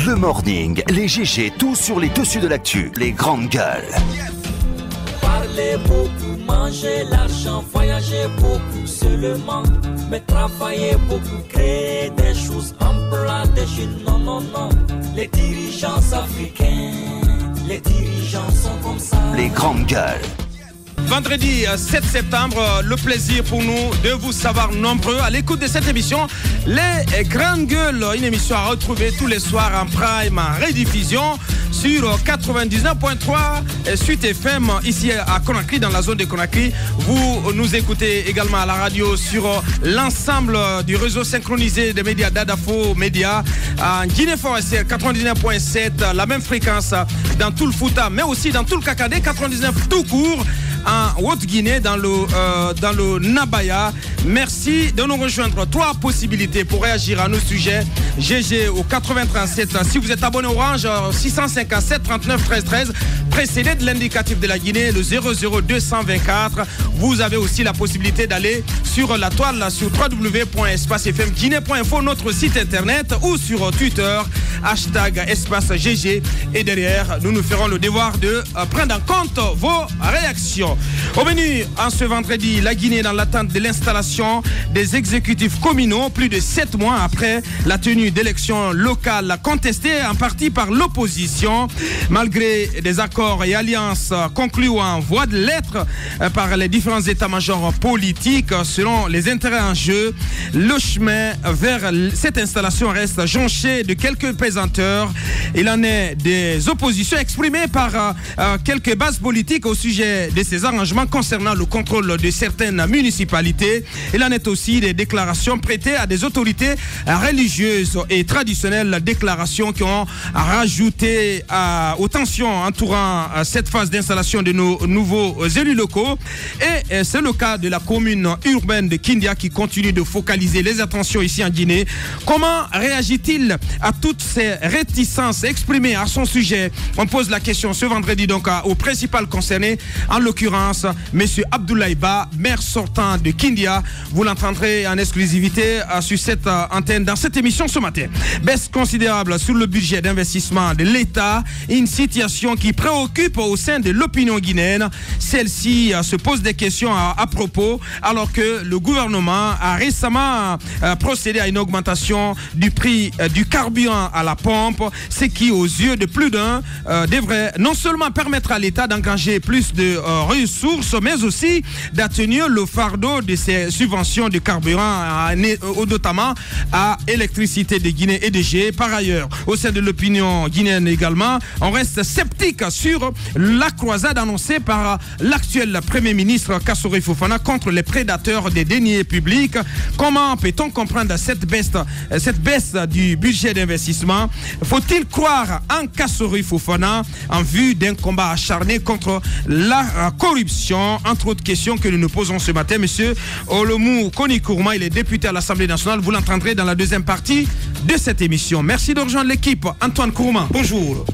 Le morning, les GG, tout sur les dessus de l'actu, les grandes gueules. Parler beaucoup, manger l'argent, voyager beaucoup seulement, mais travailler beaucoup, créer des choses, emploi des jeunes, non, non, non. Les dirigeants africains, les dirigeants sont comme ça. Les grandes gueules. Vendredi 7 septembre, le plaisir pour nous de vous savoir nombreux à l'écoute de cette émission. Les Grandes Gueules, une émission à retrouver tous les soirs en prime, en rediffusion sur 99.3 Suite FM ici à Conakry, dans la zone de Conakry. Vous nous écoutez également à la radio sur l'ensemble du réseau synchronisé des médias d'Adafo Média, en Guinée forestière 99.7, la même fréquence dans tout le Fouta, mais aussi dans tout le Kakadé 99 tout court. En Haute-Guinée, dans le Nabaya. Merci de nous rejoindre. 3 possibilités pour réagir à nos sujets. GG au 8037. Si vous êtes abonné Orange, 657 39 13 13. Précédé de l'indicatif de la Guinée, le 00224. Vous avez aussi la possibilité d'aller sur la toile, sur www.espacefmguinée.info, notre site internet, ou sur Twitter, #EspaceGG. Et derrière, nous ferons le devoir de prendre en compte vos réactions. Au menu, en ce vendredi, la Guinée dans l'attente de l'installation des exécutifs communaux, plus de 7 mois après la tenue d'élections locales contestées en partie par l'opposition. Malgré des accords et alliances conclus en voie de lettres par les différents états-majors politiques, selon les intérêts en jeu, le chemin vers cette installation reste jonché de quelques pesanteurs. Il en est des oppositions exprimées par quelques bases politiques au sujet de ces arrangements concernant le contrôle de certaines municipalités. Il en est aussi des déclarations prêtées à des autorités religieuses et traditionnelles, déclarations qui ont rajouté aux tensions entourant cette phase d'installation de nos nouveaux élus locaux. Et c'est le cas de la commune urbaine de Kindia qui continue de focaliser les attentions ici en Guinée. Comment réagit-il à toutes ces réticences exprimées à son sujet? On pose la question ce vendredi donc au principal concerné, en l'occurrence Monsieur Abdoulaye Ba, maire sortant de Kindia. Vous l'entendrez en exclusivité sur cette antenne dans cette émission ce matin. Baisse considérable sur le budget d'investissement de l'État, une situation qui préoccupe au sein de l'opinion guinéenne. Celle-ci se pose des questions à propos, alors que le gouvernement a récemment procédé à une augmentation du prix du carburant à la pompe, ce qui, aux yeux de plus d'un, devrait non seulement permettre à l'État d'engager plus de ressources, mais aussi d'atténuer le fardeau de ces subventions de carburant, notamment à Électricité de Guinée et EDG. Par ailleurs, au sein de l'opinion guinéenne également, on reste sceptique sur la croisade annoncée par l'actuel Premier ministre Kassory Fofana contre les prédateurs des deniers publics. Comment peut-on comprendre cette baisse du budget d'investissement? Faut-il croire en Kassory Fofana en vue d'un combat acharné contre la corruption? Entre autres questions que nous nous posons ce matin. Monsieur Olomou Konikourma, il est député à l'Assemblée nationale. Vous l'entendrez dans la deuxième partie de cette émission. Merci de rejoindre l'équipe. Antoine Kourma, bonjour.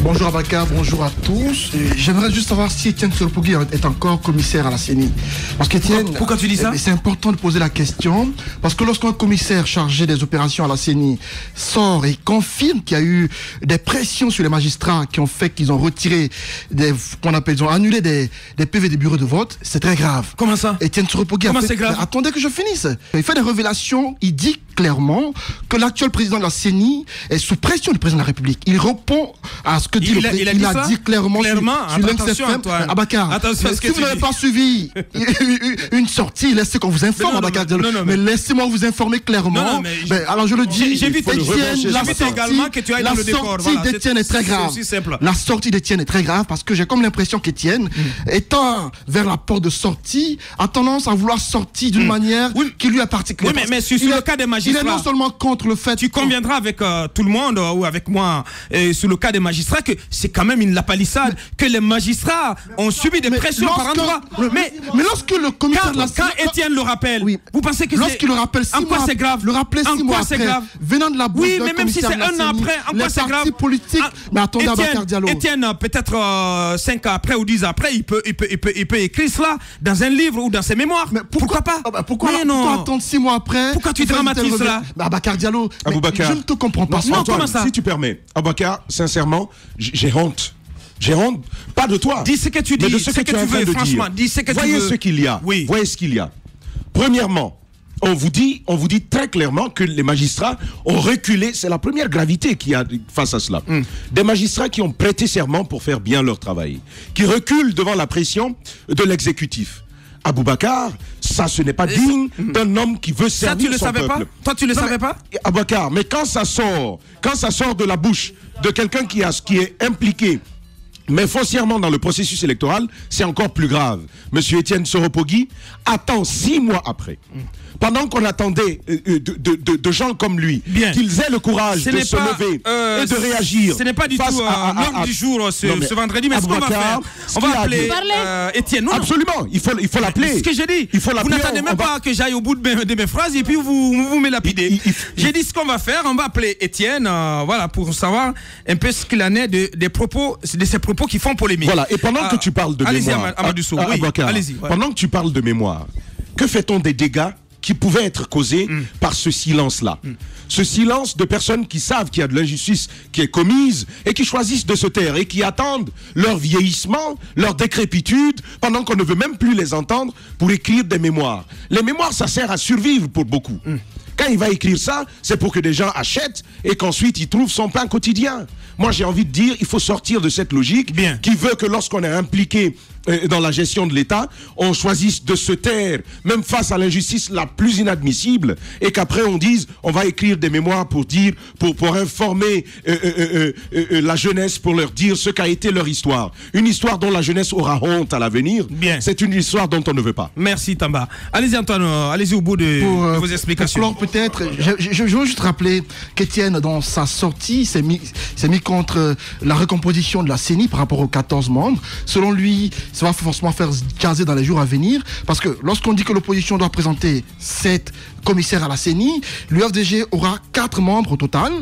Bonjour Abakar, bonjour à tous. J'aimerais juste savoir si Etienne Tshisekedi est encore commissaire à la CENI. Parce qu'Etienne, pourquoi tu dis ça? C'est important de poser la question, parce que lorsqu'un commissaire chargé des opérations à la CENI sort et confirme qu'il y a eu des pressions sur les magistrats qui ont fait qu'ils ont retiré ils ont annulé des PV des bureaux de vote, c'est très grave. Comment ça? Etienne Tshisekedi Comment c'est grave? Attendez que je finisse. Il fait des révélations, il dit clairement que l'actuel président de la CENI est sous pression du président de la République. Il répond à ce que dit le président. Il a dit clairement sur l'XFM. Abakar, si vous n'avez pas suivi une sortie, laissez qu'on vous informe, Abakar. Mais laissez-moi vous informer clairement. Alors je le dis, la sortie d'Etienne est très grave. La sortie d'Etienne est très grave parce que j'ai comme l'impression qu'Etienne, étant vers la porte de sortie, a tendance à vouloir sortir d'une manière qui lui appartient. Oui, mais sur le cas des magistrats, il est non seulement contre le fait... Tu conviendras avec tout le monde ou avec moi sur le cas des magistrats que c'est quand même une lapalissade, que les magistrats ont subi des pressions par endroits. Mais lorsque le commissaire de la quand Etienne le rappelle, vous pensez que c'est... Lorsqu'il le rappelle 6 mois... En quoi c'est grave? Le rappeler 6 mois après, venant de la bouche mais même si c'est un an après, en quoi c'est grave? Les partis politiques... Mais attendez, Abakar Diallo. Etienne, peut-être 5 ans après ou 10 ans après, il peut écrire cela dans un livre ou dans ses mémoires. Mais pourquoi pas? Pourquoi attendre 6 mois après? Pourquoi tu dramatises? cela? Aboubacar Diallo, je ne te comprends pas. Non, comment ça? Si tu permets, Aboubacar, sincèrement, j'ai honte. J'ai honte, pas de toi. Dis ce que tu dis, mais de ce que tu veux, franchement. Dis ce que Voyez tu veux. ce qu'il y a. Oui. Voyez ce qu'il y a. Premièrement, on vous dit très clairement que les magistrats ont reculé. C'est la première gravité qu'il y a face à cela. Des magistrats qui ont prêté serment pour faire bien leur travail, qui reculent devant la pression de l'exécutif. Aboubacar, ça, ce n'est pas digne d'un homme qui veut servir son peuple. Pas? Toi, tu le savais pas? Aboubacar, mais quand ça sort de la bouche de quelqu'un qui est impliqué, mais foncièrement dans le processus électoral, c'est encore plus grave. Monsieur Étienne Soropogui attend 6 mois après. Pendant qu'on attendait de gens comme lui, qu'ils aient le courage de se lever et de réagir. Ce n'est pas du tout l'ordre du jour ce vendredi, mais ce qu'on va faire, on va appeler Étienne. Non, absolument, il faut l'appeler. C'est ce que j'ai dit. Vous n'attendez même pas que j'aille au bout de mes phrases et puis vous me lapidez. J'ai dit ce qu'on va faire, on va appeler Étienne, voilà, pour savoir un peu ce qu'il en est de ces propos qui font polémique. Voilà, et pendant que tu parles de mémoire, allez-y, Amadou Sow, allez-y. Pendant que tu parles de mémoire, que fait-on des dégâts qui pouvaient être causés par ce silence-là? Ce silence de personnes qui savent qu'il y a de l'injustice qui est commise et qui choisissent de se taire et qui attendent leur vieillissement, leur décrépitude, pendant qu'on ne veut même plus les entendre pour écrire des mémoires. Les mémoires, ça sert à survivre pour beaucoup. Quand il va écrire ça, c'est pour que des gens achètent et qu'ensuite il trouve son pain quotidien. Moi, j'ai envie de dire, il faut sortir de cette logique qui veut que lorsqu'on est impliqué dans la gestion de l'État, on choisisse de se taire, même face à l'injustice la plus inadmissible, et qu'après on dise, on va écrire des mémoires pour dire, pour informer la jeunesse, pour leur dire ce qu'a été leur histoire. Une histoire dont la jeunesse aura honte à l'avenir. C'est une histoire dont on ne veut pas. Merci Tamba. Allez-y Antoine, allez-y au bout de vos explications. Pour peut-être, je veux juste rappeler qu'Étienne, dans sa sortie, s'est mis contre la recomposition de la CENI par rapport aux 14 membres. Selon lui, ça va forcément faire caser dans les jours à venir, parce que lorsqu'on dit que l'opposition doit présenter 7 commissaires à la CENI, l'UFDG aura 4 membres au total,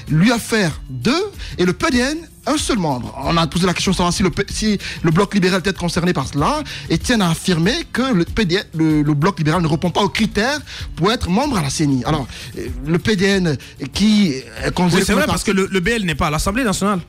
l'UFR 2 et le PDN un seul membre. On a posé la question de savoir si le bloc libéral peut être concerné par cela. Étienne a affirmé que le bloc libéral ne répond pas aux critères pour être membre à la CENI. Alors, le PDN qui est considéré... Oui, c'est vrai, parce que le BL n'est pas à l'Assemblée nationale.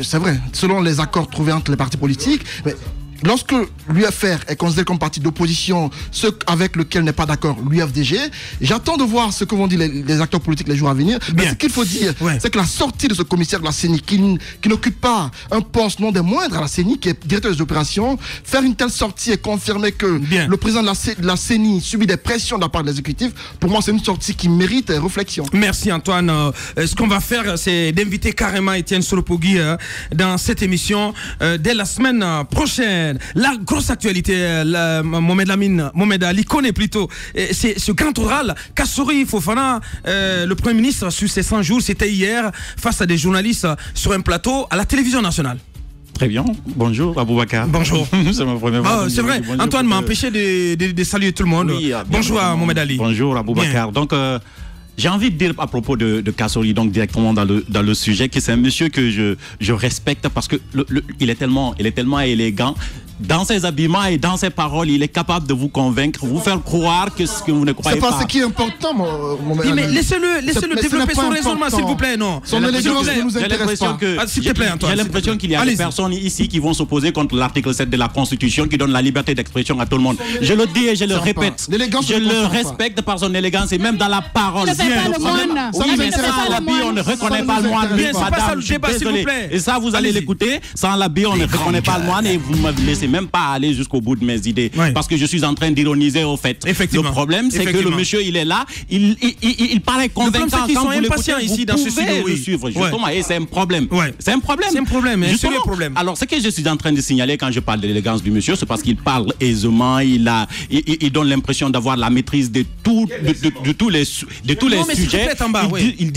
C'est vrai, selon les accords trouvés entre les partis politiques. Mais lorsque l'UFR est considéré comme parti d'opposition, ceux avec lesquels n'est pas d'accord l'UFDG, j'attends de voir ce que vont dire les acteurs politiques les jours à venir. Mais ce qu'il faut dire, c'est que la sortie de ce commissaire de la CENI, qui n'occupe pas un poste non des moindres à la CENI, qui est directeur des opérations, faire une telle sortie et confirmer que le président de la CENI subit des pressions de la part de l'exécutif, pour moi c'est une sortie qui mérite réflexion. Merci Antoine. Ce qu'on va faire, c'est d'inviter carrément Étienne Soropogui dans cette émission dès la semaine prochaine. La grosse actualité, Mohamed Ali connaît plutôt, c'est ce grand oral Kassori Fofana, le Premier ministre sur ses 100 jours, c'était hier, face à des journalistes sur un plateau à la télévision nationale. Très bien, bonjour Aboubacar. Bonjour. C'est ma première fois. C'est vrai, bonjour, Antoine m'a empêché de saluer tout le monde. Oui, bonjour à Mohamed Ali. Bonjour Aboubacar. Donc, j'ai envie de dire à propos de Kassori, donc directement dans le sujet, que c'est un monsieur que je respecte parce que il est tellement élégant. Dans ses habillements et dans ses paroles, il est capable de vous convaincre, vous faire croire que ce que vous ne croyez pas. C'est pas ce qui est important, mon mais laissez-le développer son raisonnement, s'il vous plaît, non. Son élégance ne nous intéresse pas. S'il te plaît, Antoine. J'ai l'impression qu'il y a des personnes ici qui vont s'opposer contre l'article 7 de la Constitution qui donne la liberté d'expression à tout le monde. Je le dis et je le répète. Je le respecte par son élégance et même dans la parole. Ne faites pas le moine. Oui, mais sans l'habit, on ne reconnaît pas le moine. Madame, je suis désolé. Et ça, vous allez l'écouter. Sans l'habit, on ne reconnaît pas le moine et vous me laissez même pas aller jusqu'au bout de mes idées, parce que je suis en train d'ironiser au fait. Le problème, c'est que le monsieur, il est là, il paraît convaincant. Ils sont impatients ici dans ce studio. Le suivre, justement, et c'est un problème. C'est un problème. C'est un problème, un sérieux problème. Alors, ce que je suis en train de signaler quand je parle de l'élégance du monsieur, c'est parce qu'il parle aisément, il donne l'impression d'avoir la maîtrise de tous les sujets. Il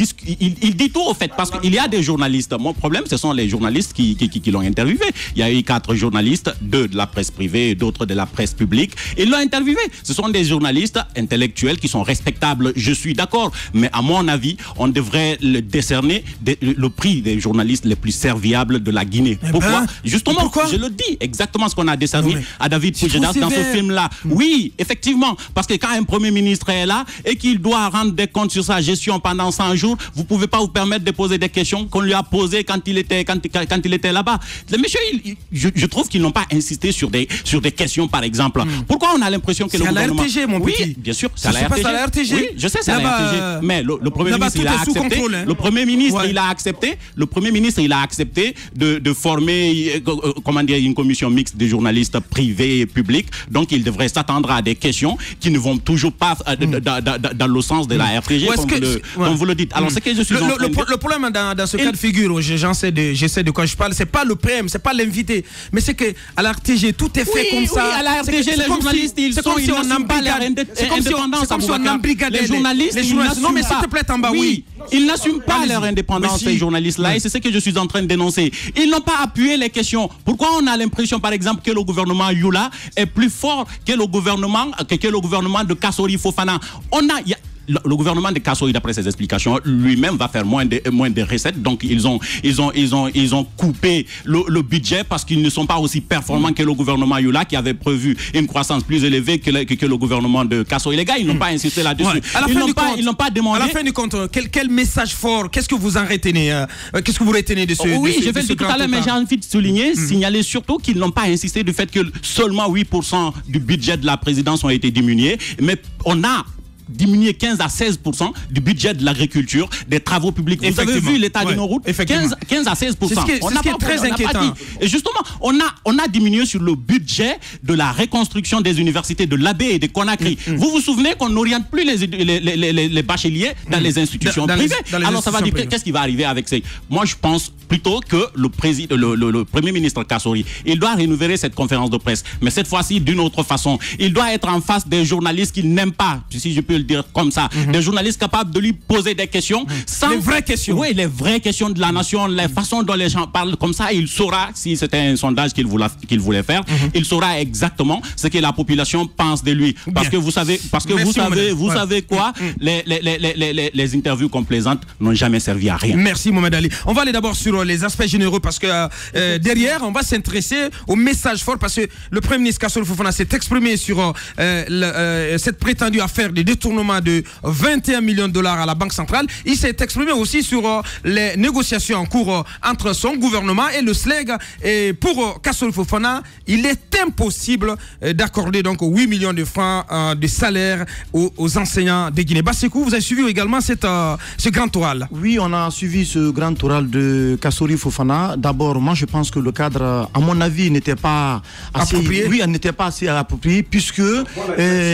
dit tout au fait, parce qu'il y a des journalistes. Mon problème, ce sont les journalistes qui l'ont interviewé. Il y a eu 4 journalistes, 2 ceux de la presse privée et d'autres de la presse publique. Ils l'ont interviewé. Ce sont des journalistes intellectuels qui sont respectables, je suis d'accord. Mais à mon avis, on devrait le décerner le prix des journalistes les plus serviables de la Guinée. Pourquoi? Justement, pourquoi? Je le dis, exactement ce qu'on a décerné à David Puigdemont dans ce film-là. Oui, effectivement, parce que quand un Premier ministre est là et qu'il doit rendre des comptes sur sa gestion pendant 100 jours, vous ne pouvez pas vous permettre de poser des questions qu'on lui a posées quand il était là-bas. Les messieurs, je trouve qu'ils n'ont pas insisté sur des questions, par exemple. Pourquoi on a l'impression que le gouvernement... C'est à la RTG, mon petit. Oui, bien sûr, c'est à la RTG. Oui, je sais, c'est à la RTG. Mais le Premier ministre, il a accepté. Le Premier ministre, il a accepté. Le Premier ministre, il a accepté de former, une commission mixte de journalistes privés et publics. Donc, il devrait s'attendre à des questions qui ne vont toujours pas dans le sens de la RTG, comme vous le dites. Alors, c'est que je suis le problème dans ce cas de figure, j'essaie de quoi je parle, c'est pas le PM, c'est pas l'invité, mais c'est que à la RTG tout est fait comme ça. À la RTG, les journalistes, ils n'ont pas leur indépendance. C'est comme si on embrigadait les journalistes. Non, mais s'il te plaît, Tamba, oui. Ils n'assument pas leur indépendance, ces journalistes-là, et c'est ce que je suis en train de dénoncer. Ils n'ont pas appuyé les questions. Pourquoi on a l'impression, par exemple, que le gouvernement Youla est plus fort que le gouvernement de Kassori Fofana? Le gouvernement de Kassori, d'après ses explications, lui-même va faire moins de recettes. Donc ils ont coupé le budget parce qu'ils ne sont pas aussi performants que le gouvernement Youla qui avait prévu une croissance plus élevée que le gouvernement de Kassori. Les gars, ils n'ont pas insisté là-dessus. Ouais. Ils n'ont pas demandé. À la fin du compte, quel message fort? Qu'est-ce que vous en retenez? Qu'est-ce que vous retenez de ce? Oui, je vais le dire tout à l'heure, mais j'ai envie de souligner, signaler surtout qu'ils n'ont pas insisté du fait que seulement 8% du budget de la présidence ont été diminués, mais on a diminuer 15 à 16% du budget de l'agriculture, des travaux publics. Vous avez vu l'état de nos routes? 15 à 16%. C'est ce qui est très inquiétant. Et justement, on a diminué sur le budget de la reconstruction des universités de l'Abbé et de Conakry. Vous vous souvenez qu'on n'oriente plus les bacheliers dans les institutions privées. Alors ça va dire, qu'est-ce qui va arriver avec ces... Moi, je pense plutôt que le Premier ministre Kassori, il doit renouveler cette conférence de presse, mais cette fois-ci d'une autre façon. Il doit être en face des journalistes qu'il n'aime pas, si je peux le dire comme ça, des journalistes capables de lui poser des questions sans... Les vraies questions. Oui, les vraies questions de la nation, la façon dont les gens parlent, comme ça il saura, si c'était un sondage qu'il voulait faire, il saura exactement ce que la population pense de lui. Parce que vous savez quoi, les interviews complaisantes n'ont jamais servi à rien. Merci Mohamed Ali. On va aller d'abord sur les aspects généraux parce que derrière on va s'intéresser au message fort parce que le Premier ministre Kassori Fofana s'est exprimé sur cette prétendue affaire de détournement de 21 millions de dollars à la Banque centrale. Il s'est exprimé aussi sur les négociations en cours entre son gouvernement et le SLEG. Et pour Kassori Fofana, il est impossible d'accorder donc 8 millions de francs de salaire aux enseignants de Guinée. Bassekou, vous avez suivi également ce grand oral? Oui, on a suivi ce grand oral de Kassori Fofana. D'abord, moi je pense que le cadre, à mon avis, n'était pas assez approprié. Oui, n'était pas assez approprié puisque...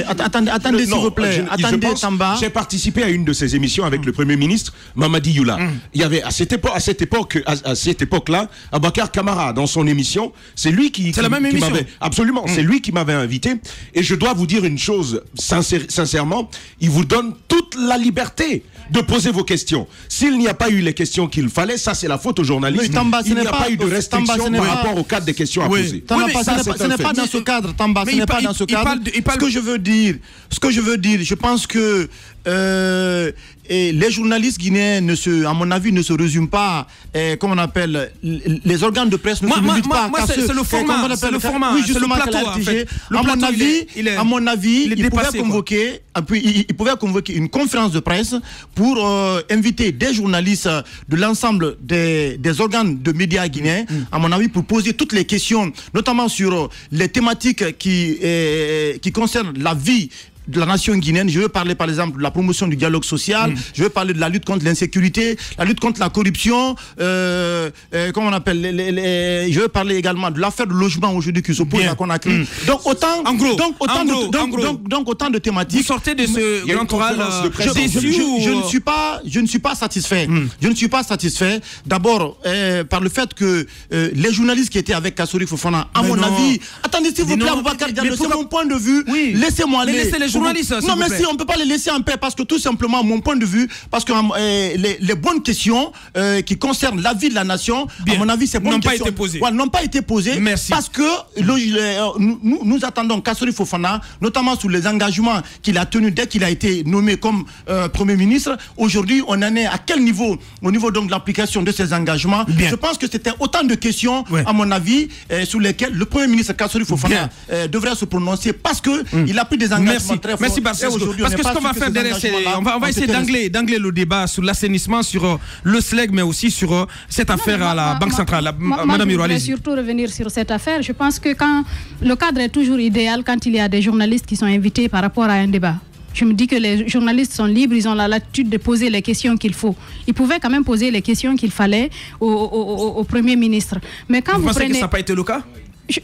attendez s'il vous plaît. J'ai participé à une de ces émissions avec le Premier ministre Mamadi Youla. Il y avait à cette époque-là, Abakar Kamara dans son émission. C'est lui qui m'avait absolument. C'est lui qui m'avait invité. Et je dois vous dire une chose sincèrement, il vous donne toute la liberté de poser vos questions. S'il n'y a pas eu les questions qu'il fallait, ça c'est la faute aux journalistes. Il n'y a pas eu de restriction par rapport au cadre des questions à poser. Ce n'est pas dans ce cadre, Tamba. Ce n'est pas dans ce cadre. Ce que je veux dire, je pense que et les journalistes guinéens, à mon avis, ne se résument pas, comment on appelle, les organes de presse ne se limitent pas. C'est le format, c'est le format, oui, justement, c'est le plateau, en fait. À mon avis, il pouvait convoquer une conférence de presse pour inviter des journalistes de l'ensemble des organes de médias guinéens, à mon avis, pour poser toutes les questions, notamment sur les thématiques qui concernent la vie de la nation guinéenne. Je veux parler par exemple de la promotion du dialogue social, je veux parler de la lutte contre l'insécurité, la lutte contre la corruption, comment on appelle, je veux parler également de l'affaire de logement aujourd'hui qui s'oppose à Conakry. Donc autant de thématiques. Vous sortez de ce grand oral je ne suis pas satisfait. Je ne suis pas satisfait d'abord par le fait que les journalistes qui étaient avec Kassori Fofana, à mon avis, attendez s'il vous plaît, Aboubacar Diallo, c'est mon point de vue. Laissez-moi aller. journalistes. Non, mais si, on ne peut pas les laisser en paix parce que tout simplement, mon point de vue, parce que les bonnes questions qui concernent la vie de la nation, à mon avis, ces bonnes questions n'ont pas été posées. Merci. Parce que nous attendons Kassori Fofana, notamment sur les engagements qu'il a tenus dès qu'il a été nommé comme Premier ministre. Aujourd'hui, on en est à quel niveau? Au niveau donc de l'application de ces engagements. Je pense que c'était autant de questions, à mon avis, sur lesquelles le Premier ministre Kassori Fofana devrait se prononcer parce qu'il a pris des engagements très forts. Merci, parce que ce qu'on va faire derrière, c'est on va essayer d'angler le débat sur l'assainissement, sur le SLEG, mais aussi sur cette affaire à la Banque centrale. Madame Hiro, allez-y. Je voudrais surtout revenir sur cette affaire. Je pense que quand le cadre est toujours idéal quand il y a des journalistes qui sont invités par rapport à un débat. Je me dis que les journalistes sont libres, ils ont la latitude de poser les questions qu'il faut. Ils pouvaient quand même poser les questions qu'il fallait au Premier ministre. Mais quand vous pensez prenez... que ça n'a pas été le cas?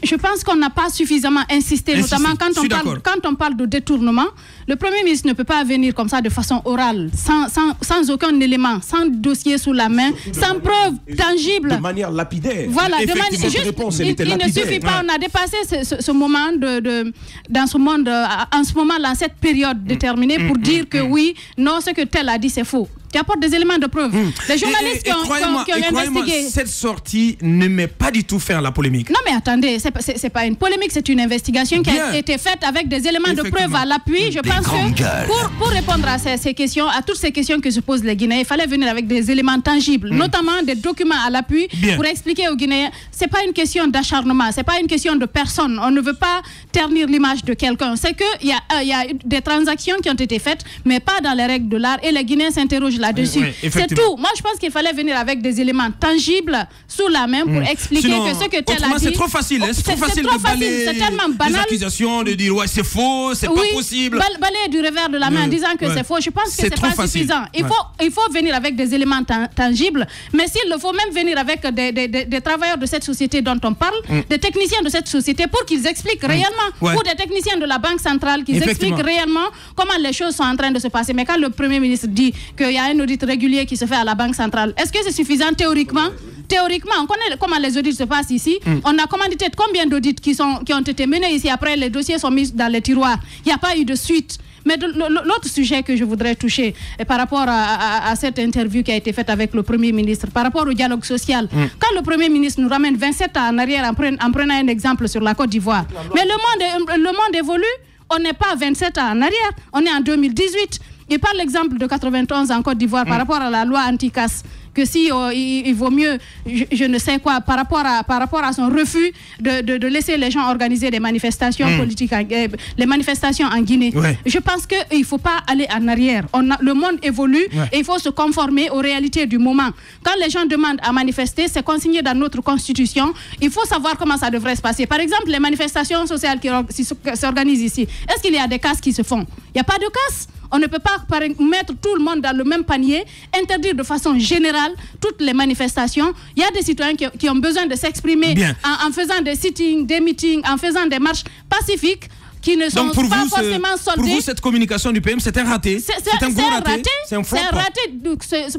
Je pense qu'on n'a pas suffisamment insisté, notamment quand on parle de détournement. Le Premier ministre ne peut pas venir comme ça de façon orale, sans aucun élément, sans dossier sous la main, sans preuve tangible. De manière lapidaire. Voilà, il ne suffit pas, on a dépassé ce moment dans ce monde, en ce moment, dans cette période déterminée, pour dire que oui, non, ce que tel a dit, c'est faux. Qui apporte des éléments de preuve. Les journalistes qui ont investigué. Cette sortie ne met pas du tout fin à la polémique. Non, mais attendez, c'est pas une polémique, c'est une investigation qui a été faite avec des éléments de preuve à l'appui. Je pense que pour répondre à ces questions, à toutes ces questions que se posent les Guinéens, il fallait venir avec des éléments tangibles, notamment des documents à l'appui pour expliquer aux Guinéens. C'est pas une question d'acharnement, c'est pas une question de personne. On ne veut pas ternir l'image de quelqu'un. C'est qu'il y a des transactions qui ont été faites, mais pas dans les règles de l'art, et les Guinéens s'interrogent là-dessus. C'est tout. Moi, je pense qu'il fallait venir avec des éléments tangibles sous la main pour expliquer que ce que tel a dit... C'est trop facile. C'est trop facile de balayer les accusations, de dire ouais, c'est faux, c'est pas possible. Balayer du revers de la main en disant que c'est faux. Je pense que c'est pas suffisant. Il faut venir avec des éléments tangibles, mais s'il le faut, même venir avec des travailleurs de cette société dont on parle, des techniciens de cette société pour qu'ils expliquent réellement, ou des techniciens de la Banque centrale qui expliquent réellement comment les choses sont en train de se passer. Mais quand le Premier ministre dit qu'il y a un audit régulier qui se fait à la Banque centrale, est-ce que c'est suffisant théoriquement? Théoriquement, on connaît comment les audits se passent ici. On a commandité combien d'audits qui ont été menés ici. Après, les dossiers sont mis dans les tiroirs. Il n'y a pas eu de suite. Mais l'autre sujet que je voudrais toucher par rapport à cette interview qui a été faite avec le Premier ministre, par rapport au dialogue social, quand le Premier ministre nous ramène 27 ans en arrière en prenant un exemple sur la Côte d'Ivoire, mais le monde évolue, on n'est pas 27 ans en arrière, on est en 2018. Il parle l'exemple de 91 en Côte d'Ivoire par rapport à la loi anti-casse, que si il vaut mieux, je ne sais quoi, par rapport à son refus de laisser les gens organiser des manifestations politiques, les manifestations en Guinée. Je pense qu'il ne faut pas aller en arrière. Le monde évolue et il faut se conformer aux réalités du moment. Quand les gens demandent à manifester, c'est consigné dans notre constitution. Il faut savoir comment ça devrait se passer. Par exemple, les manifestations sociales qui s'organisent ici, est-ce qu'il y a des casses qui se font? Il n'y a pas de casses. On ne peut pas mettre tout le monde dans le même panier, interdire de façon générale toutes les manifestations. Il y a des citoyens qui ont besoin de s'exprimer en faisant des sittings, des meetings, en faisant des marches pacifiques qui ne sont pas forcément soldées. Pour vous, cette communication du PM, c'est un raté. C'est un gros raté. C'est un raté.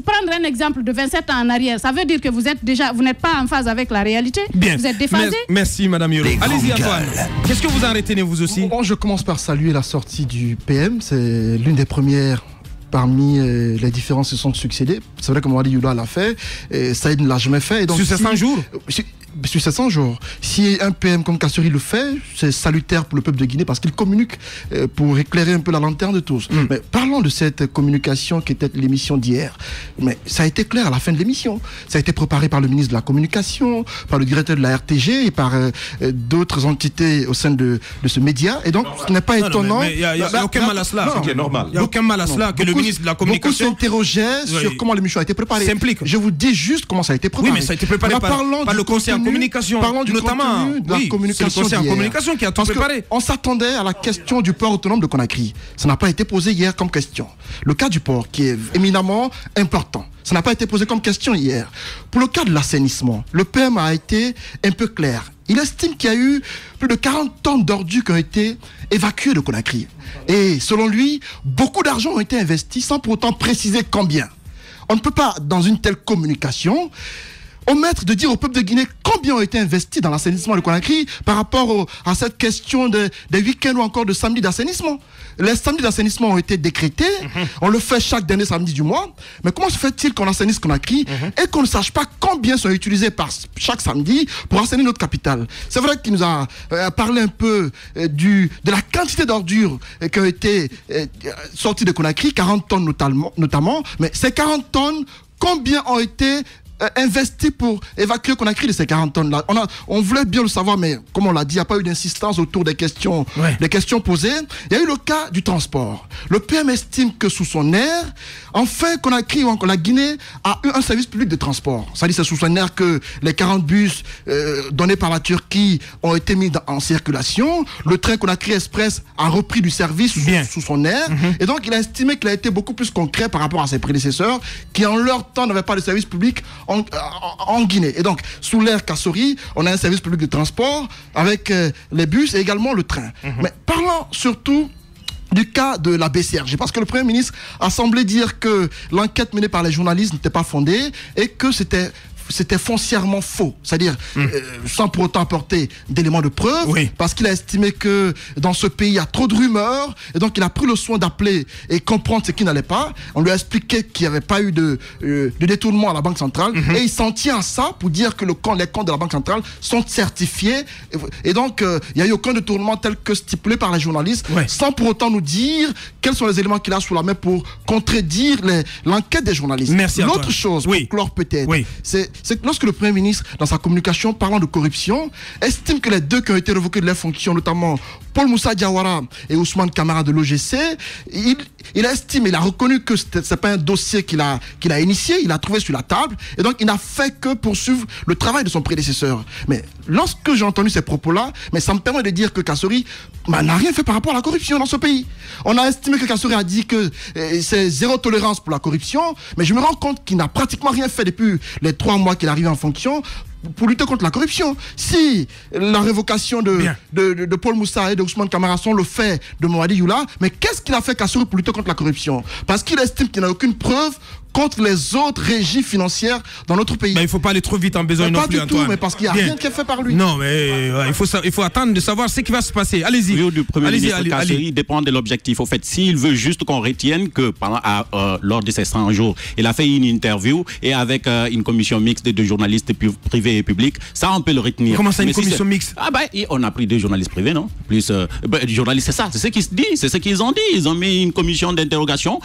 Prendre un exemple de 27 ans en arrière, ça veut dire que vous n'êtes pas en phase avec la réalité. Vous êtes déphasé. Merci, Madame Hiro. Allez-y, Antoine. Qu'est-ce que vous en retenez, vous aussi? Je commence par saluer la sortie du PM. C'est l'une des premières parmi les différents se sont succédés. C'est vrai que Mamadi Youla l'a fait, et Saïd ne l'a jamais fait. Et donc, sur ces 100 jours Sur ces 100 jours. Si un PM comme Kassori le fait, c'est salutaire pour le peuple de Guinée parce qu'il communique pour éclairer un peu la lanterne de tous. Mais parlons de cette communication qui était l'émission d'hier. Mais ça a été clair à la fin de l'émission. Ça a été préparé par le ministre de la Communication, par le directeur de la RTG et par d'autres entités au sein de ce média. Et donc, ce n'est pas étonnant. Il n'y a aucun mal à cela. C'est normal. Il n'y a aucun mal à cela que le ministre de la Communication... Beaucoup s'interrogeaient sur comment l'émission a été préparée. Je vous dis juste comment ça a été préparé. Oui, mais ça a été préparé par le conseil en communication. Parlons du notamment de la communication. C'est le conseil en communication qui a tout préparé. On s'attendait à la question du port autonome de Conakry. Ça n'a pas été posé hier comme question. Le cas du port, qui est éminemment important, ça n'a pas été posé comme question hier. Pour le cas de l'assainissement, le PM a été un peu clair. Il estime qu'il y a eu plus de 40 tonnes d'ordures qui ont été évacuées de Conakry. Et selon lui, beaucoup d'argent ont été investis sans pour autant préciser combien. On ne peut pas, dans une telle communication, omettre de dire au peuple de Guinée combien ont été investis dans l'assainissement de Conakry par rapport à cette question des week-ends ou encore de samedi d'assainissement. Les samedis d'assainissement ont été décrétés, on le fait chaque dernier samedi du mois, mais comment se fait-il qu'on assainisse Conakry et qu'on ne sache pas combien sont utilisés par chaque samedi pour assainir notre capitale? C'est vrai qu'il nous a parlé un peu de la quantité d'ordures qui ont été sorties de Conakry, 40 tonnes notamment, mais ces 40 tonnes, combien ont été investi pour évacuer Conakry de ces 40 tonnes-là? On voulait bien le savoir, mais comme on l'a dit, il n'y a pas eu d'insistance autour des questions posées. Il y a eu le cas du transport. Le PM estime que sous son aire, enfin Conakry ou encore la Guinée a eu un service public de transport. C'est-à-dire c'est sous son aire que les 40 bus donnés par la Turquie ont été mis en circulation. Le train Conakry Express a repris du service sous son aire. Et donc il a estimé qu'il a été beaucoup plus concret par rapport à ses prédécesseurs qui en leur temps n'avaient pas de service public en Guinée. Et donc, sous l'ère Kassori, on a un service public de transport avec les bus et également le train. Mais parlons surtout du cas de la BCRG, parce que le Premier ministre a semblé dire que l'enquête menée par les journalistes n'était pas fondée et que c'était foncièrement faux, c'est-à-dire sans pour autant apporter d'éléments de preuve, parce qu'il a estimé que dans ce pays, il y a trop de rumeurs, et donc il a pris le soin d'appeler et comprendre ce qui n'allait pas. On lui a expliqué qu'il n'y avait pas eu de détournement à la Banque centrale, et il s'en tient à ça pour dire que les comptes de la Banque centrale sont certifiés, et donc il n'y a eu aucun détournement tel que stipulé par les journalistes, sans pour autant nous dire quels sont les éléments qu'il a sous la main pour contredire l'enquête des journalistes. L'autre chose, pour clore peut-être, c'est que lorsque le Premier ministre, dans sa communication parlant de corruption, estime que les deux qui ont été révoqués de leurs fonctions, notamment Paul Moussa Diawara et Ousmane Camara de l'OGC, il estime, il a reconnu que ce n'est pas un dossier qu'il a initié, il a trouvé sur la table, et donc il n'a fait que poursuivre le travail de son prédécesseur. Mais lorsque j'ai entendu ces propos-là, mais ça me permet de dire que Kassori n'a rien fait par rapport à la corruption dans ce pays. On a estimé que Kassori a dit que c'est zéro tolérance pour la corruption, mais je me rends compte qu'il n'a pratiquement rien fait depuis les 3 mois qu'il est arrivé en fonction pour lutter contre la corruption. Si la révocation de Paul Moussa et de Ousmane Camara sont le fait de Mamadi Youla, mais qu'est-ce qu'il a fait Kassori pour lutter contre la corruption? Parce qu'il estime qu'il n'a aucune preuve contre les autres régies financières dans notre pays. Il ne faut pas aller trop vite en besogne non plus, Antoine. Pas du tout, mais parce qu'il n'y a rien qui est fait par lui. Non, mais il faut attendre de savoir ce qui va se passer. Allez-y. Le Premier ministre Kassori dépend de l'objectif. Au fait, s'il veut juste qu'on retienne que lors de ces 100 jours, il a fait une interview et avec une commission mixte de journalistes privés et publics, ça on peut le retenir. Comment ça, une commission mixte? On a pris 2 journalistes privés, non? Plus journalistes, c'est ça, c'est ce qu'ils se disent, c'est ce qu'ils ont dit. Ils ont mis une commission d'interrogation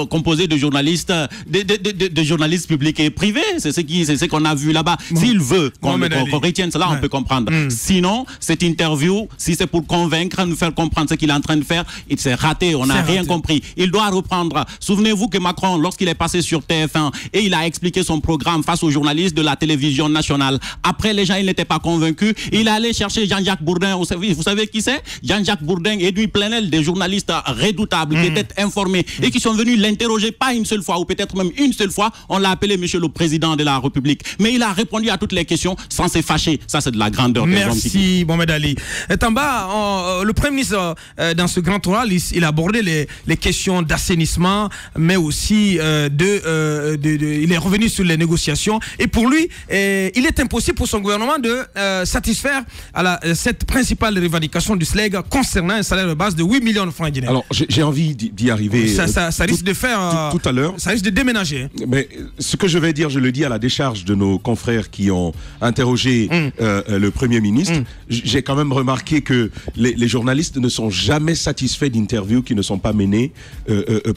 composée de journalistes de journalistes publics et privés, c'est ce qu'on a vu là-bas. S'il veut qu'on retienne cela, on peut comprendre. Sinon, cette interview, si c'est pour convaincre, nous faire comprendre ce qu'il est en train de faire, il s'est raté, on n'a rien compris. Il doit reprendre. Souvenez-vous que Macron, lorsqu'il est passé sur TF1 et il a expliqué son programme face aux journalistes de la télévision nationale, après les gens, ils n'étaient pas convaincus, il allait chercher Jean-Jacques Bourdin. Vous savez qui c'est? Jean-Jacques Bourdin, Edoui Plenel, des journalistes redoutables qui étaient informés et qui sont venus l'interroger pas une seule fois, ou peut-être même une seule fois. On l'a appelé monsieur le président de la République, mais il a répondu à toutes les questions sans se fâcher. Ça, c'est de la grandeur. Merci Mohamed Ali. Tamba, le Premier ministre, dans ce grand oral, il a abordé les questions d'assainissement, mais aussi il est revenu sur les négociations, et pour lui, il est impossible pour son gouvernement de satisfaire à cette principale revendication du SLEG concernant un salaire de base de 8 millions de francs guinéens. Alors, j'ai envie d'y arriver. Ça risque de faire... Tout à l'heure. Ça risque de déménager. Mais ce que je vais dire, je le dis à la décharge de nos confrères qui ont interrogé le Premier ministre. J'ai quand même remarqué que les journalistes ne sont jamais satisfaits d'interviews qui ne sont pas menées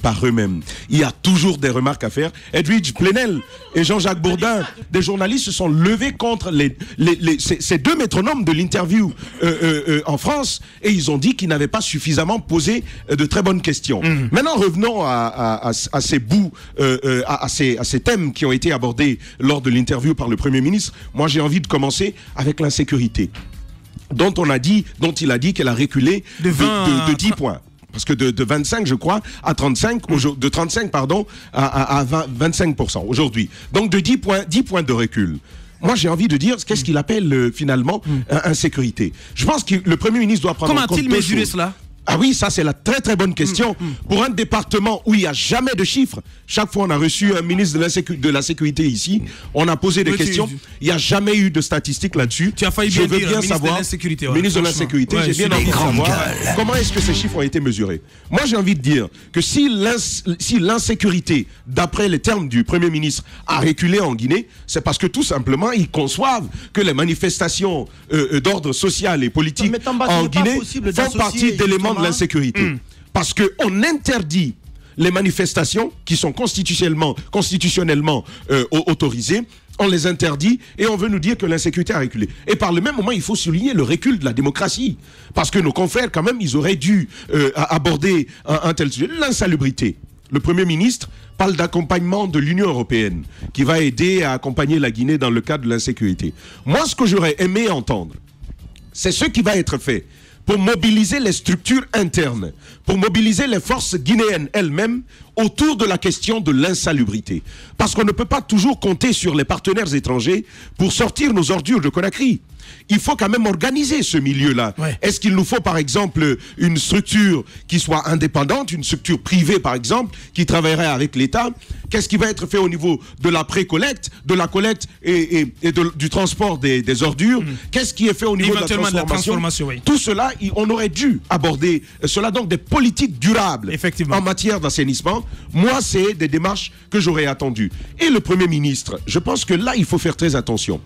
par eux-mêmes. Il y a toujours des remarques à faire. Edwidge Plenel et Jean-Jacques Bourdin, des journalistes se sont levés contre ces 2 métronomes de l'interview en France, et ils ont dit qu'ils n'avaient pas suffisamment posé de très bonnes questions. Maintenant, revenons à ces bouts, à ces thèmes qui ont été abordés lors de l'interview par le Premier ministre. Moi, j'ai envie de commencer avec l'insécurité, dont il a dit qu'elle a reculé de 10 points. Parce que de 25, je crois, à 35, de 35, pardon, à 25% aujourd'hui. Donc de 10 points de recul. Moi, j'ai envie de dire, qu'est-ce qu'il appelle finalement insécurité? Je pense que le Premier ministre doit prendre en compte... Comment a-t-il mesuré cela? Ah oui, ça c'est la très très bonne question. Pour un département où il n'y a jamais de chiffres, chaque fois on a reçu un ministre de la Sécurité ici, on a posé des questions, il n'y a jamais eu de statistiques là-dessus. Tu as failli bien dire ministre de l'Insécurité. Ministre de l'Insécurité, j'ai bien envie de savoir comment est-ce que ces chiffres ont été mesurés. Moi j'ai envie de dire que si l'insécurité, d'après les termes du Premier ministre, a reculé en Guinée, c'est parce que tout simplement ils conçoivent que les manifestations d'ordre social et politique en Guinée font partie d'éléments de l'insécurité. Parce qu'on interdit les manifestations qui sont constitutionnellement autorisées, on les interdit et on veut nous dire que l'insécurité a reculé. Et par le même moment, il faut souligner le recul de la démocratie. Parce que nos confrères, quand même, ils auraient dû aborder un tel sujet. L'insalubrité. Le Premier ministre parle d'accompagnement de l'Union européenne qui va aider à accompagner la Guinée dans le cadre de l'insécurité. Moi, ce que j'aurais aimé entendre, c'est ce qui va être fait pour mobiliser les structures internes, pour mobiliser les forces guinéennes elles-mêmes autour de la question de l'insalubrité. Parce qu'on ne peut pas toujours compter sur les partenaires étrangers pour sortir nos ordures de Conakry. Il faut quand même organiser ce milieu-là. Ouais. Est-ce qu'il nous faut par exemple une structure qui soit indépendante, une structure privée par exemple, qui travaillerait avec l'État? Qu'est-ce qui va être fait au niveau de la pré-collecte, de la collecte et du transport des ordures? Qu'est-ce qui est fait au niveau de la transformation? Oui. Tout cela, on aurait dû aborder cela, donc des politiques durables en matière d'assainissement. Moi, c'est des démarches que j'aurais attendues. Et le Premier ministre, je pense que là, il faut faire très attention.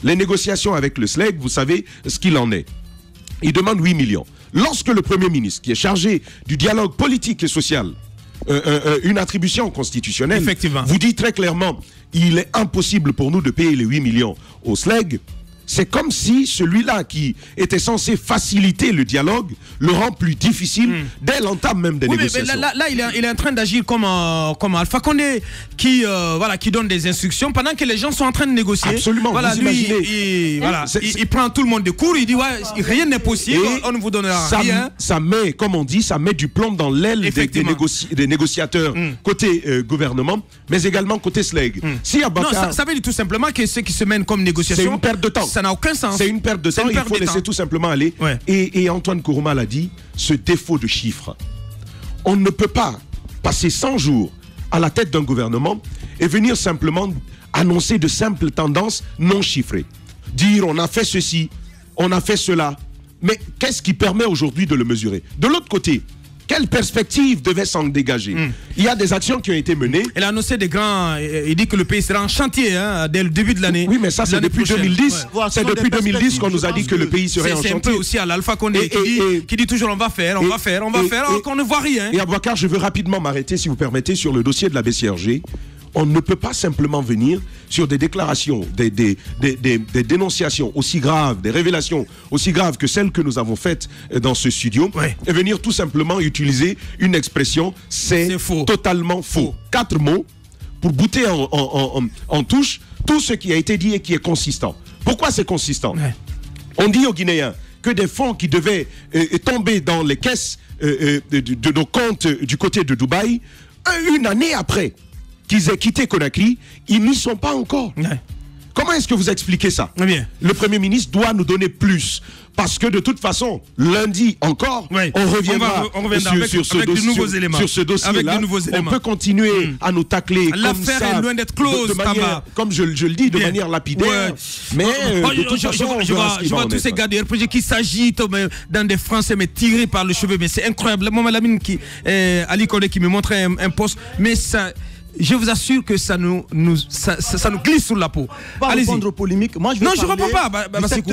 Les négociations avec le SLEG, vous savez ce qu'il en est. Il demande 8 millions. Lorsque le Premier ministre, qui est chargé du dialogue politique et social, une attribution constitutionnelle, vous dit très clairement, il est impossible pour nous de payer les 8 millions au SLEG, c'est comme si celui-là qui était censé faciliter le dialogue le rend plus difficile dès l'entame même des négociations. Mais là, il est en train d'agir comme Alpha Condé qui donne des instructions pendant que les gens sont en train de négocier. Absolument. Voilà, lui, il prend tout le monde de court, il dit rien n'est possible, on ne vous donnera rien. Ça met, comme on dit, ça met du plomb dans l'aile des négociateurs côté gouvernement, mais également côté SLEG. Si Abakar... ça veut dire tout simplement que ceux qui se mènent comme négociation, c'est une perte de temps. Ça n'a aucun sens. C'est une perte de temps, il faut laisser tout simplement aller. Ouais. Et Antoine Kourouma l'a dit, ce défaut de chiffres. On ne peut pas passer 100 jours à la tête d'un gouvernement et venir simplement annoncer de simples tendances non chiffrées. Dire on a fait ceci, on a fait cela. Mais qu'est-ce qui permet aujourd'hui de le mesurer? De l'autre côté, quelle perspective devait s'en dégager? Il y a des actions qui ont été menées. Elle a annoncé des grands... Il dit que le pays sera en chantier dès le début de l'année. Oui, mais ça, c'est depuis 2010. Ouais. C'est depuis 2010 qu'on nous a dit que le pays serait en chantier. C'est un peu aussi à l'Alpha Condé qui dit toujours on va faire, alors qu'on ne voit rien. Et Abouakar, je veux rapidement m'arrêter, si vous permettez, sur le dossier de la BCRG. On ne peut pas simplement venir sur des déclarations, des dénonciations aussi graves, des révélations aussi graves que celles que nous avons faites dans ce studio, et venir tout simplement utiliser une expression, c'est totalement faux. 4 mots pour bouter en touche tout ce qui a été dit et qui est consistant. Pourquoi c'est consistant? On dit aux Guinéens que des fonds qui devaient tomber dans les caisses de nos comptes du côté de Dubaï, une année après qu'ils aient quitté Conakry, ils n'y sont pas encore. Comment est-ce que vous expliquez ça? Le Premier ministre doit nous donner plus. Parce que de toute façon, lundi encore, on reviendra sur ce dossier-là. On peut continuer à nous tacler comme ça. L'affaire est loin d'être close, comme je le dis, de manière lapidaire. Mais de toute façon, je vois tous ces gars de RPG qui s'agitent dans des Français, mais tirés par le cheveu. Mais c'est incroyable. Moi, Ali Kodé qui me montrait un poste. Mais ça... Je vous assure que ça nous glisse sous la peau. Pas répondre aux polémiques. Moi, je ne réponds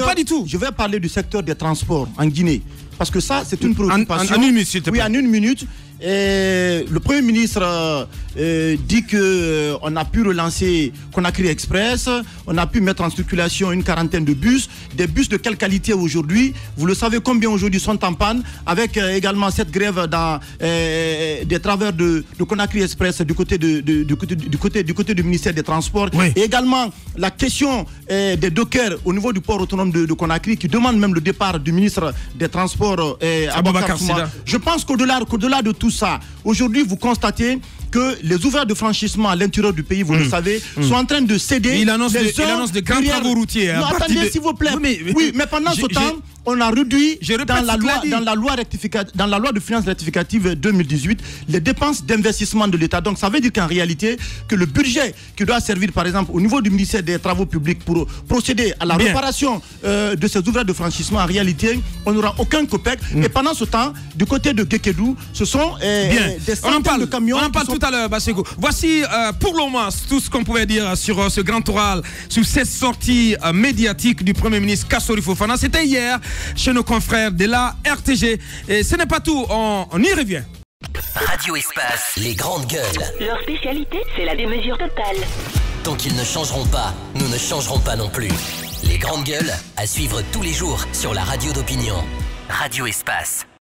pas du tout. Je vais parler du secteur des transports en Guinée. Parce que ça, c'est une préoccupation. En une minute, s'il te plaît. Oui, en une minute. Et le Premier ministre dit qu'on a pu relancer Conakry Express, on a pu mettre en circulation une quarantaine de bus. Des bus de quelle qualité aujourd'hui? Vous le savez combien aujourd'hui sont en panne, avec également cette grève dans des travailleurs de Conakry Express du côté du ministère des Transports. Oui. Et également la question des dockers au niveau du port autonome de Conakry qui demande même le départ du ministre des Transports Aboubacar Souma. Je pense qu'au-delà de tout ça, aujourd'hui vous constatez que les ouvrages de franchissement à l'intérieur du pays, vous le savez, sont en train de céder. Il annonce de grands travaux routiers. Non, attendez, s'il vous plaît. Oui, mais pendant ce temps, on a réduit dans la loi de finances rectificative 2018 les dépenses d'investissement de l'État. Donc ça veut dire qu'en réalité, que le budget qui doit servir par exemple au niveau du ministère des Travaux publics pour procéder à la réparation de ces ouvrages de franchissement, en réalité, on n'aura aucun copec. Et pendant ce temps, du côté de Guékédou, ce sont des centaines de camions. On en parle tout à l'heure, Bassego. Voici pour le moment tout ce qu'on pouvait dire sur ce grand oral, sur cette sortie médiatique du Premier ministre Kassori Fofana. C'était hier chez nos confrères de la RTG. Et ce n'est pas tout, on y revient. Radio Espace, les grandes gueules. Leur spécialité, c'est la démesure totale. Tant qu'ils ne changeront pas, nous ne changerons pas non plus. Les grandes gueules, à suivre tous les jours sur la radio d'opinion. Radio Espace.